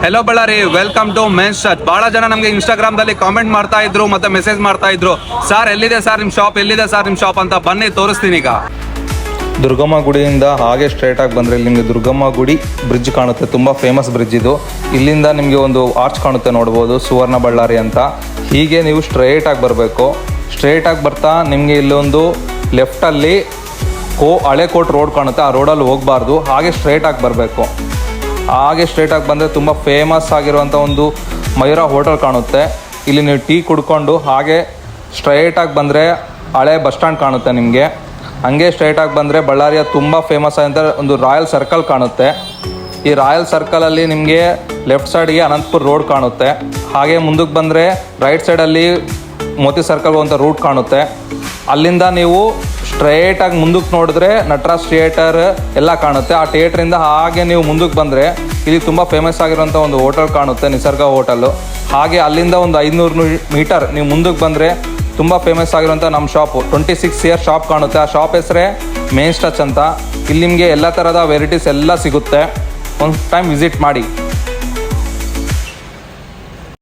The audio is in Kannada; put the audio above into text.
Hello Ballari, welcome to Men's Touch. ಬಹಳ ಜನ ನಮಗೆ ಇನ್ಸ್ಟಾಗ್ರಾಮ್ದಲ್ಲಿ ಕಾಮೆಂಟ್ ಮಾಡ್ತಾ ಇದ್ರು ಮತ್ತೆ ಮೆಸೇಜ್ ಮಾಡ್ತಾ ಇದ್ರು, ಸರ್ ಎಲ್ಲಿದೆ ಸರ್ ನಿಮ್ಮ ಶಾಪ್, ಎಲ್ಲಿದೆ ಸರ್ ನಿಮ್ಮ ಶಾಪ್ ಅಂತ. ಬನ್ನಿ ತೋರಿಸ್ತೀನಿ. ಈಗ ದುರ್ಗಮ್ಮ ಗುಡಿಯಿಂದ ಹಾಗೆ ಸ್ಟ್ರೈಟಾಗಿ ಬಂದರೆ ನಿಮಗೆ ದುರ್ಗಮ್ಮ ಗುಡಿ ಬ್ರಿಡ್ಜ್ ಕಾಣುತ್ತೆ. ತುಂಬ ಫೇಮಸ್ ಬ್ರಿಡ್ಜ್ ಇದು. ಇಲ್ಲಿಂದ ನಿಮಗೆ ಒಂದು ಆರ್ಚ್ ಕಾಣುತ್ತೆ, ನೋಡ್ಬೋದು, ಸುವರ್ಣ ಬಳ್ಳಾರಿ ಅಂತ. ಹೀಗೆ ನೀವು ಸ್ಟ್ರೈಟಾಗಿ ಬರಬೇಕು. ಸ್ಟ್ರೈಟಾಗಿ ಬರ್ತಾ ನಿಮಗೆ ಇಲ್ಲೊಂದು ಲೆಫ್ಟಲ್ಲಿ ಹಳೆಕೋಟೆ ರೋಡ್ ಕಾಣುತ್ತೆ. ಆ ರೋಡಲ್ಲಿ ಹೋಗಬಾರ್ದು, ಹಾಗೆ ಸ್ಟ್ರೈಟಾಗಿ ಬರಬೇಕು. ಹಾಗೆ ಸ್ಟ್ರೈಟಾಗಿ ಬಂದರೆ ತುಂಬ ಫೇಮಸ್ ಆಗಿರುವಂಥ ಒಂದು ಮಯೂರ ಹೋಟೆಲ್ ಕಾಣುತ್ತೆ. ಇಲ್ಲಿ ನೀವು ಟೀ ಕುಡ್ಕೊಂಡು ಹಾಗೆ ಸ್ಟ್ರೈಟಾಗಿ ಬಂದರೆ ಹಳೆ ಬಸ್ ಸ್ಟ್ಯಾಂಡ್ ಕಾಣುತ್ತೆ ನಿಮಗೆ. ಹಂಗೆ ಸ್ಟ್ರೈಟಾಗಿ ಬಂದರೆ ಬಳ್ಳಾರಿಯ ತುಂಬ ಫೇಮಸ್ ಆದಂಥ ಒಂದು ರಾಯಲ್ ಸರ್ಕಲ್ ಕಾಣುತ್ತೆ. ಈ ರಾಯಲ್ ಸರ್ಕಲಲ್ಲಿ ನಿಮಗೆ ಲೆಫ್ಟ್ ಸೈಡ್ಗೆ ಅನಂತಪುರ ರೋಡ್ ಕಾಣುತ್ತೆ. ಹಾಗೆ ಮುಂದಕ್ಕೆ ಬಂದರೆ ರೈಟ್ ಸೈಡಲ್ಲಿ ಮೋತಿ ಸರ್ಕಲ್ ಅಂತ ರೂಟ್ ಕಾಣುತ್ತೆ. ಅಲ್ಲಿಂದ ನೀವು ಸ್ಟ್ರೈಟಾಗಿ ಮುಂದಕ್ಕೆ ನೋಡಿದ್ರೆ ನಟರಾಜ್ ಥಿಯೇಟರ್ ಎಲ್ಲ ಕಾಣುತ್ತೆ. ಆ ಥಿಯೇಟ್ರಿಂದ ಹಾಗೆ ನೀವು ಮುಂದಕ್ಕೆ ಬಂದರೆ ಇಲ್ಲಿ ತುಂಬ ಫೇಮಸ್ ಆಗಿರೋಂಥ ಒಂದು ಹೋಟೆಲ್ ಕಾಣುತ್ತೆ, ನಿಸರ್ಗ ಹೋಟೆಲ್ಲು. ಹಾಗೆ ಅಲ್ಲಿಂದ ಒಂದು 500 ಮೀಟರ್ ನೀವು ಮುಂದಕ್ಕೆ ಬಂದರೆ ತುಂಬ ಫೇಮಸ್ ಆಗಿರೋಂಥ ನಮ್ಮ ಶಾಪು 26 ಇಯರ್ ಶಾಪ್ ಕಾಣುತ್ತೆ. ಆ ಶಾಪ್ ಹೆಸರೇ ಮೆನ್ಸ್ ಟಚ್ ಅಂತ. ಇಲ್ಲಿ ನಿಮಗೆ ಎಲ್ಲ ಥರದ ವೆರೈಟೀಸ್ ಎಲ್ಲ ಸಿಗುತ್ತೆ. ಒಂದು ಟೈಮ್ ವಿಸಿಟ್ ಮಾಡಿ.